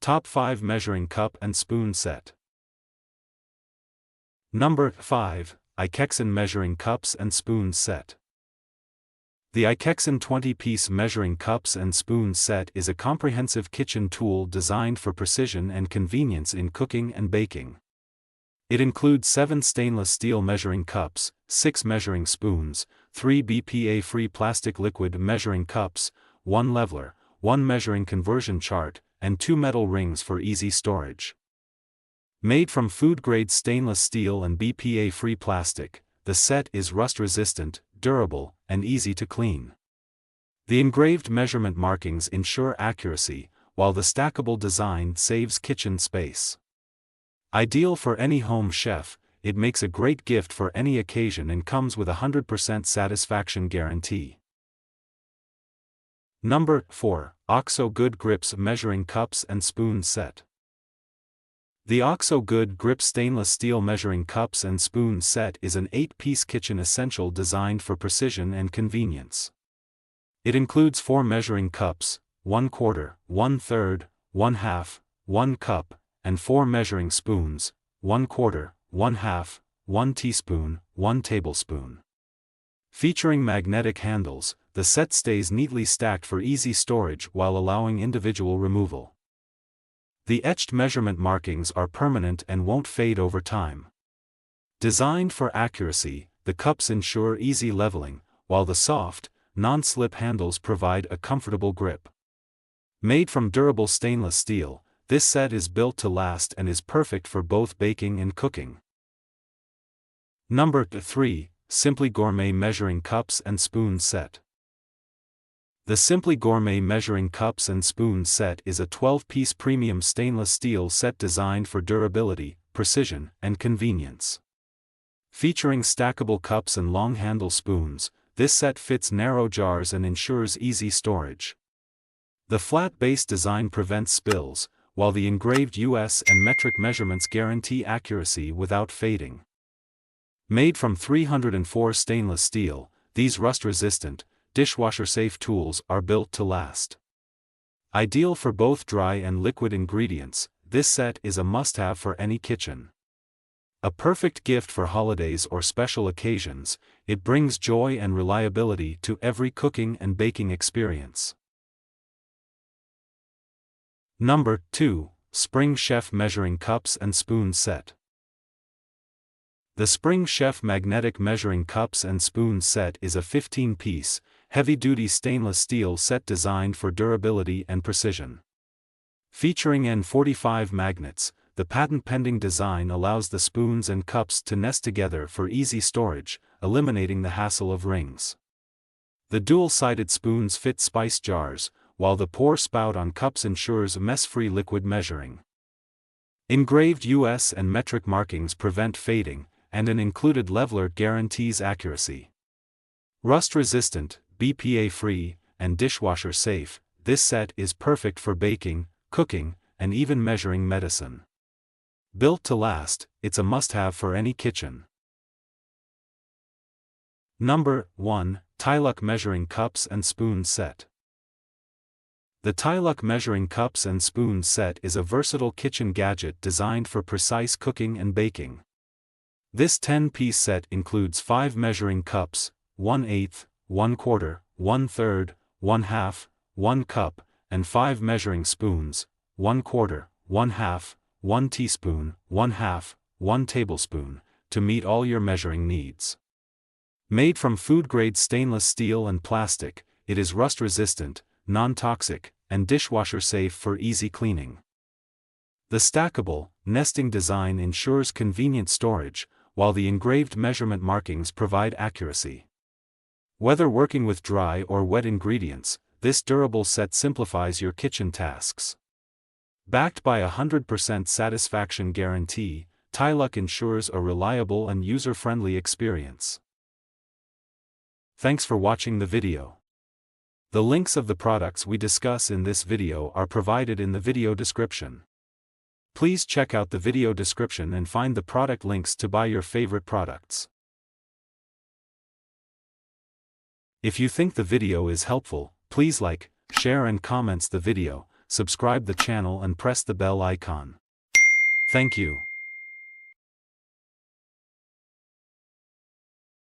Top 5 Measuring Cup and Spoon Set. Number 5. AIKEXIN Measuring Cups and Spoons Set. The AIKEXIN 20-piece measuring cups and spoons set is a comprehensive kitchen tool designed for precision and convenience in cooking and baking. It includes 7 stainless steel measuring cups, 6 measuring spoons, 3 BPA-free plastic liquid measuring cups, 1 leveler, 1 measuring conversion chart, and 2 metal rings for easy storage. Made from food-grade stainless steel and BPA-free plastic, the set is rust-resistant, durable, and easy to clean. The engraved measurement markings ensure accuracy, while the stackable design saves kitchen space. Ideal for any home chef, it makes a great gift for any occasion and comes with a 100% satisfaction guarantee. Number 4. OXO Good Grips Measuring Cups and Spoons Set. The OXO Good Grip Stainless Steel Measuring Cups and Spoons Set is an 8-piece kitchen essential designed for precision and convenience. It includes 4 measuring cups, 1/4, 1/3, 1/2, 1 cup, and 4 measuring spoons, 1/4, 1/2, 1 teaspoon, 1 tablespoon. Featuring magnetic handles, the set stays neatly stacked for easy storage while allowing individual removal. The etched measurement markings are permanent and won't fade over time. Designed for accuracy, the cups ensure easy leveling, while the soft, non-slip handles provide a comfortable grip. Made from durable stainless steel, this set is built to last and is perfect for both baking and cooking. Number 3. Simply Gourmet Measuring Cups and Spoons Set. The Simply Gourmet Measuring Cups and Spoons Set is a 12-piece premium stainless steel set designed for durability, precision, and convenience. Featuring stackable cups and long-handle spoons, this set fits narrow jars and ensures easy storage. The flat-base design prevents spills, while the engraved US and metric measurements guarantee accuracy without fading. Made from 304 stainless steel, these rust-resistant, dishwasher-safe tools are built to last. Ideal for both dry and liquid ingredients, this set is a must-have for any kitchen. A perfect gift for holidays or special occasions, it brings joy and reliability to every cooking and baking experience. Number 2. Spring Chef Measuring Cups and Spoons Set. The Spring Chef Magnetic Measuring Cups and Spoons Set is a 15-piece, heavy-duty stainless steel set designed for durability and precision. Featuring N45 magnets, the patent-pending design allows the spoons and cups to nest together for easy storage, eliminating the hassle of rings. The dual-sided spoons fit spice jars, while the pour spout on cups ensures mess-free liquid measuring. Engraved US and metric markings prevent fading, and an included leveler guarantees accuracy. Rust-resistant, BPA-free, and dishwasher-safe, this set is perfect for baking, cooking, and even measuring medicine. Built to last, it's a must-have for any kitchen. Number 1. TILUCK Measuring Cups and Spoons Set. The TILUCK Measuring Cups and Spoons Set is a versatile kitchen gadget designed for precise cooking and baking. This 10-piece set includes 5 measuring cups, 1/8, 1/4, 1/3, 1/2, 1 cup, and 5 measuring spoons, 1/4, 1/2, 1 teaspoon, 1/2, 1 tablespoon, to meet all your measuring needs. Made from food-grade stainless steel and plastic, it is rust-resistant, non-toxic, and dishwasher-safe for easy cleaning. The stackable, nesting design ensures convenient storage, while the engraved measurement markings provide accuracy. Whether working with dry or wet ingredients, this durable set simplifies your kitchen tasks. Backed by a 100% satisfaction guarantee, TILUCK ensures a reliable and user-friendly experience. Thanks for watching the video. The links of the products we discuss in this video are provided in the video description. Please check out the video description and find the product links to buy your favorite products. If you think the video is helpful, please like, share and comments the video, subscribe the channel and press the bell icon. Thank you.